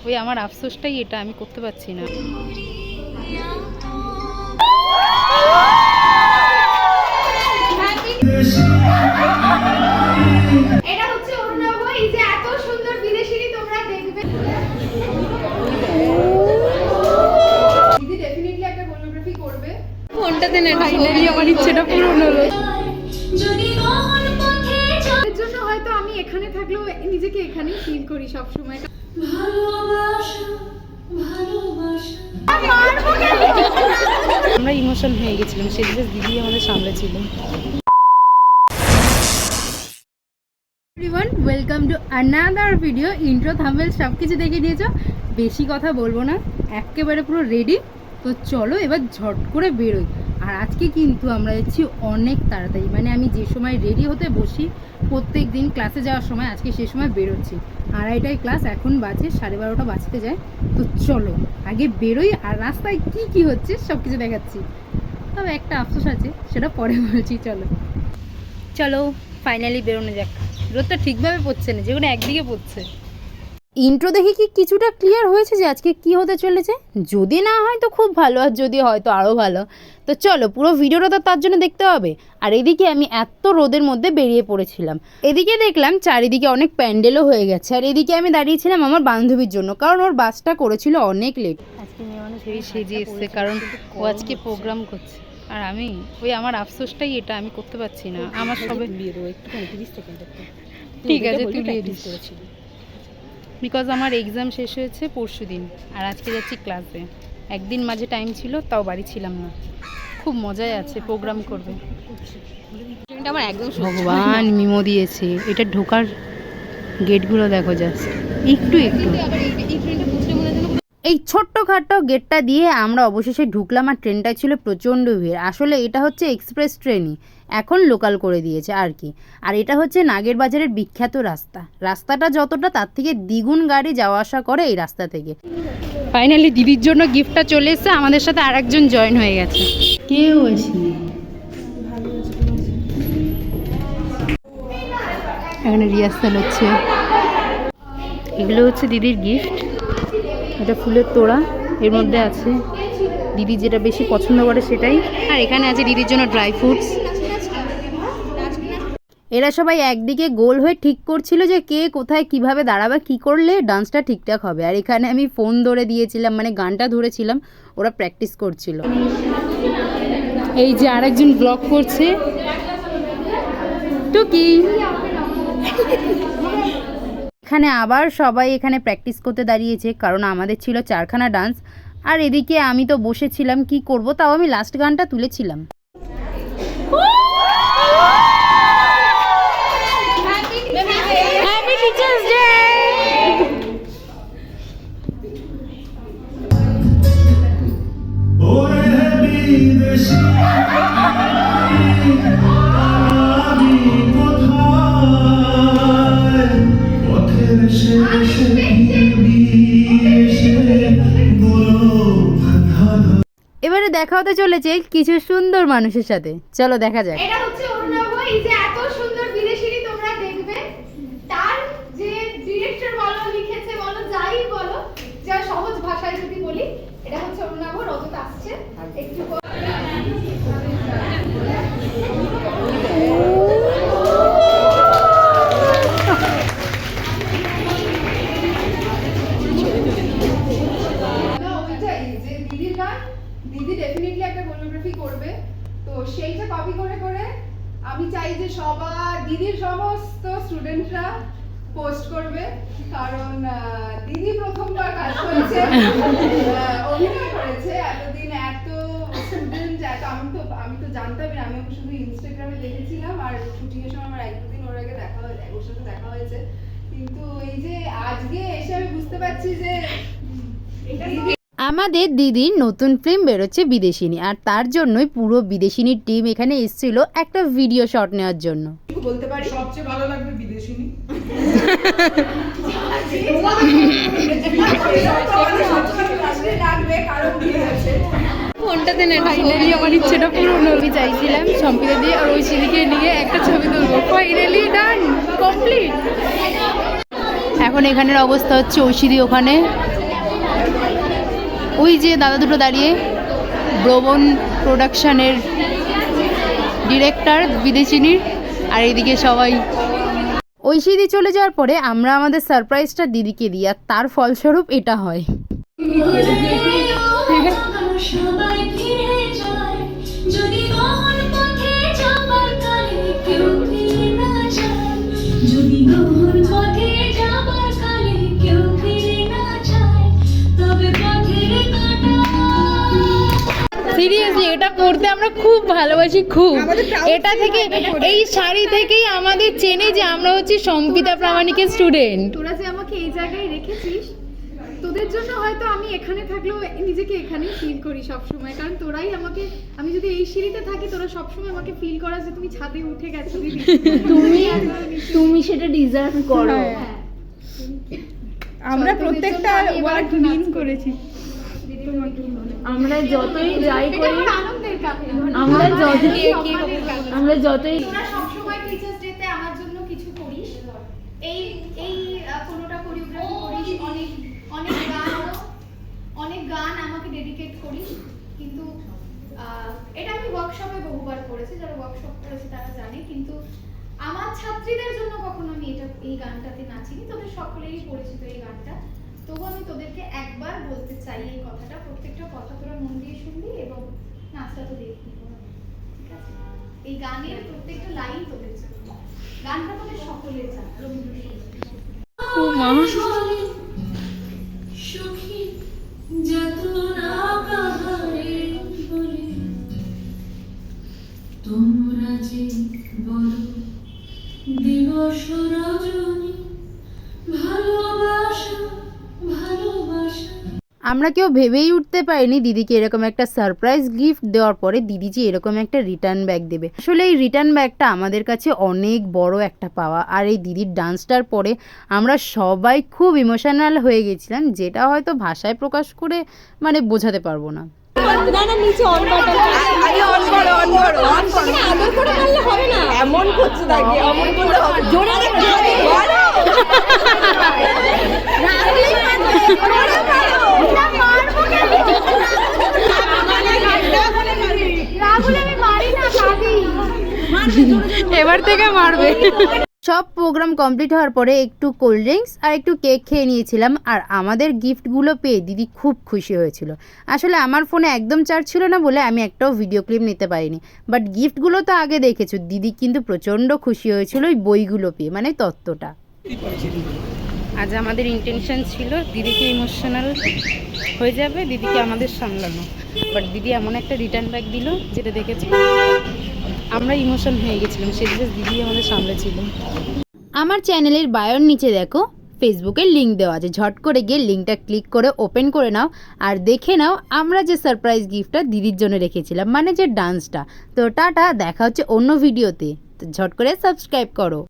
ওই আমার আফসোসটাই এটা, আমি করতে পারছি না। এটা হচ্ছে অরুণাভ, এই যে এত সুন্দর বিদেশিনী তোমরা দেখবে। দিদি ডেফিনেটলি একটা কোরিওগ্রাফি করবে। ফোনটাতে না, ফাইনালি আমার ইচ্ছেটা পূরণ হলো। এর জন্য হয়তো আমি এখানে থাকলেও নিজেকে এখানেই ফিল করি সব সময়। আমরা ইমোশন হয়ে গেছিলাম, সেদিকে দিদি আমাদের সামনে ছিল। Everyone, welcome to another video. Intro thumbnail সব কিছু দেখে নিয়েছো, বেশি কথা বলবো না, একেবারে পুরো রেডি। তো চলো এবার ঝট করে বেরোই। আর আজকে কিন্তু আমরা যাচ্ছি অনেক তাড়াতাড়ি, মানে আমি যে সময় রেডি হতে বসি প্রত্যেক দিন ক্লাসে যাওয়ার সময়, আজকে সে সময় বেরোচ্ছি। 2:30টায় ক্লাস, এখন বাজে 12:30 বাজতে যায়। তো চলো আগে বেরোই, আর রাস্তায় কি কি হচ্ছে সব কিছু দেখাচ্ছি। তবে একটা আফসোস আছে, সেটা পরে বলছি। চলো চলো ফাইনালি বেরোনো যাক। রোদটা ঠিকভাবে পড়ছে না, যেগুলো একদিকে পড়ছে। ইন্ট্রো দেখে কি কিছুটা ক্লিয়ার হয়েছে যে আজকে কি হতে চলেছে? যদি না হয় তো খুব ভালো, আর যদি হয় তো আরও ভালো। তো চলো পুরো ভিডিওটা তো তার জন্য দেখতে হবে। আর এদিকে আমি এত রোদের মধ্যে বেরিয়ে পড়েছিলাম, এদিকে দেখলাম চারিদিকে অনেক প্যান্ডেলও হয়ে গেছে। আর এদিকে আমি দাঁড়িয়েছিলাম আমার বান্ধবীর জন্য, কারণ ওর বাসটা করেছিল অনেক লেট। আজকে মেয়ে মানুষ এই সেজে এসছে, কারণ ও আজকে প্রোগ্রাম করছে। আর আমি ওই আমার আফসোসটাই এটা, আমি করতে পারছি না। আমার সবে ঠিক আছে তুলিয়ে দিস, বিকজ আমার এক্সাম শেষ হয়েছে পরশু দিন, আর আজকে যাচ্ছি ক্লাসে। একদিন মাঝে টাইম ছিল, তাও বাড়ি ছিলাম না। খুব মজায় আছে, প্রোগ্রাম করবে। আমার একদম ভগবান মিমো দিয়েছে। এটা ঢোকার গেটগুলো দেখো জাস্ট, একটু একটু এই ছোট্টখাটো গেটটা দিয়ে আমরা অবশেষে ঢুকলাম। আর ট্রেনটা ছিল প্রচণ্ড ভিড়। আসলে এটা হচ্ছে এক্সপ্রেস ট্রেনই, এখন লোকাল করে দিয়েছে আর কি। আর এটা হচ্ছে নাগের বাজারের বিখ্যাত রাস্তা। রাস্তাটা যতটা, তার থেকে দ্বিগুণ গাড়ি যাওয়া আসা করে এই রাস্তা থেকে। ফাইনালি দিদির জন্য গিফটটা চলে এসেছে, আমাদের সাথে আর একজন জয়েন হয়ে গেছে। কেউ আসেনি, এখানে রিহার্সাল হচ্ছে। এগুলো হচ্ছে দিদির গিফট। এটা ফুলের তোড়া, এর মধ্যে আছে দিদি যেটা বেশি পছন্দ করে সেটাই। আর এখানে আছে দিদির জন্য ড্রাই ফ্রুটস। এরা সবাই একদিকে গোল হয়ে ঠিক করছিল যে কে কোথায় কিভাবে দাঁড়াবে, কি করলে ডান্সটা ঠিকঠাক হবে। আর এখানে আমি ফোন ধরে দিয়েছিলাম, মানে গানটা ধরেছিলাম, ওরা প্র্যাকটিস করছিল। এই যে আরেকজন ব্লগ করছে, টুকি। এখানে আবার সবাই এখানে প্র্যাকটিস করতে দাঁড়িয়েছে, কারণ আমাদের ছিল 4খানা ডান্স। আর এদিকে আমি তো বসেছিলাম, কি করব, তাও আমি লাস্ট গানটা তুলেছিলাম। Happy teachers day. এবারে দেখা হতে চলেছে কিছু সুন্দর মানুষের সাথে, চলো দেখা যাক। এটা হচ্ছে অরুণাভ, এই যে এত সুন্দর বিদেশিনী তোমরা দেখবে। তার যে ডিরেক্টর বলো, লিখেছে বলো, যাই বলো, যা সহজ ভাষায় যদি বলি, এটা হচ্ছে অরুণাভ। রজত আসছে একটু। দিদি ডেফিনেটলি একটা কোরিওগ্রাফি করবে। তো সেইটা কপি করে করে আমি চাই যে সবার, দিদির সমস্ত স্টুডেন্টরা পোস্ট করবে, কারণ দিদি প্রথমবার কাজ করেছে, অভিনয় করেছে। এতদিন এত স্টুডেন্ট, এত আমি তো জানতামই না, আমি ওকে শুধু ইনস্টাগ্রামে দেখেছিলাম, আর শুটিং এর সময় আমার 1-2 দিন ওর আগে দেখা হয়েছে, ওর সাথে দেখা হয়েছে। কিন্তু এই যে আজকে এসে আমি বুঝতে পারছি যে আমাদের দিদির নতুন ফিল্ম বেরোচ্ছে বিদেশিনী, আর তার জন্যই পুরো বিদেশিনীর টিম এখানে এসেছিল একটা ভিডিও শট নেওয়ার জন্য। বলতে পারি সবচেয়ে ভালো লাগবে বিদেশিনী। ফোনটাতে না, ফাইনালি আমার ইচ্ছেটা পূরণ হলো। আমি চাইছিলাম সম্পিতা দিয়ে আর ওই সিঁড়িকে নিয়ে একটা ছবি তুলবো, ফাইনালি ডান, কমপ্লিট। এখন এখানের অবস্থা হচ্ছে ঐশী ওখানে ওই যে দাদা দুটো দাঁড়িয়ে, ব্রবন প্রোডাকশনের ডিরেক্টর বিদেশিনীর, আর এইদিকে সবাই। ঐশীদি চলে যাওয়ার পরে আমরা আমাদের সারপ্রাইজটা দিদিকে দিই, আর তার ফলস্বরূপ এটা হয়। সবাই ফিরে যায় যদি গহন পথে যাবার কালে কেউ ফিরে না যায়, যদি গহন পথে যাবার কালে কেউ ফিরে না যায়, তবে পথের কাঁটা। সিরিয়াসলি এটা করতে আমরা খুব ভালোবাসি, খুব। এটা থেকে, এই শাড়ি থেকেই আমাদের চেনে যে আমরা হচ্ছে সম্পিতা প্রামাণিকের স্টুডেন্ট। তোরা যে আমাকে এই জায়গায় রেখেছিস, তোদের জন্য হয়তো আমি এখানে থাকলেও নিজেকে এখানেই ফিল করি সব সময়, কারণ তোরাই আমাকে, আমি যদি এই সিঁড়িতে থাকি তোরা সব সময় আমাকে ফিল করা যে তুমি ছাদে উঠে গেছো দিদি। তুমি সেটা ডিজার্ভ করো। হ্যাঁ। আমরা প্রত্যেকটা ওয়ার্ড মিন করেছি। আমরা যতই যাই এটা করি, আমার আনন্দের কাছে। আমরা যতই তোরা সবসময় টিচার্স ডেতে আমার জন্য কিছু করিস, এই এই কোনোটা কোরিওগ্রাফি করিস, অনেক গান আমাকে ডেডিকেট করিস, কিন্তু এটা আমি ওয়ার্কশপে বহুবার করেছি, যারা ওয়ার্কশপ করেছে তারা জানে, কিন্তু আমার ছাত্রীদের জন্য কখনো আমি এই গানটাতে নাচিনি। তোদের সকলেরই পরিচিত এই গানটা, তবু আমি তোদেরকে একবার বলতে চাই এই কথাটা, প্রত্যেকটা কথা তোরা মন দিয়ে শুনবি এবং নাচটা তো দেখবি, ঠিক আছে? এই গানের প্রত্যেকটা লাইন তোদের জন্য, গানটা তোদের সকলের জানা, রবীন্দ্রসঙ্গীত। সুখী যাতনা কাহারে বলে, তোমরা যে বলো দিবস রজনী, ভালোবাসা ভালোবাসা। আমরা কেউ ভেবেই উঠতে পারিনি দিদিকে এরকম একটা সারপ্রাইজ গিফট দেওয়ার পরে দিদি যে এরকম একটা রিটার্ন ব্যাগ দেবে। আসলে এই রিটার্ন ব্যাগটা আমাদের কাছে অনেক বড় একটা পাওয়া, আর এই দিদির ডান্সটার পরে আমরা সবাই খুব ইমোশনাল হয়ে গেছিলাম, যেটা হয়তো ভাষায় প্রকাশ করে মানে বোঝাতে পারবো না। এমন করছে নাকি, এমন করলে হবে জোরে এবার থেকে মারবে। সব প্রোগ্রাম কমপ্লিট হওয়ার পরে একটু কোল্ড ড্রিঙ্কস আর একটু কেক খেয়ে নিয়েছিলাম, আর আমাদের গিফটগুলো পেয়ে দিদি খুব খুশি হয়েছিল। আসলে আমার ফোনে একদম চার্জ ছিল না বলে আমি একটাও ভিডিও ক্লিপ নিতে পারিনি, বাট গিফটগুলো তো আগে দেখেছো। দিদি কিন্তু প্রচণ্ড খুশি হয়েছিল ওই বইগুলো পেয়ে, মানে তত্ত্বটা। আজ আমাদের ইন্টেনশন ছিল দিদিকে ইমোশনাল হয়ে যাবে, দিদিকে আমাদের সামলানো, বাট দিদি এমন একটা রিটার্ন ব্যাগ দিল যেটা দেখেছি আমরা ইমোশন হয়ে গেছিলাম, সেটা দিদি আমাদের সামলেছিল। আমার চ্যানেলের বায়োর নিচে দেখো ফেসবুকের লিঙ্ক দেওয়া আছে, ঝট করে গিয়ে লিঙ্কটা ক্লিক করে ওপেন করে নাও আর দেখে নাও আমরা যে সারপ্রাইজ গিফটটা দিদির জন্য রেখেছিলাম, মানে যে ডান্সটা। তো টাটা, দেখা হচ্ছে অন্য ভিডিওতে, তো ঝট করে সাবস্ক্রাইব করো।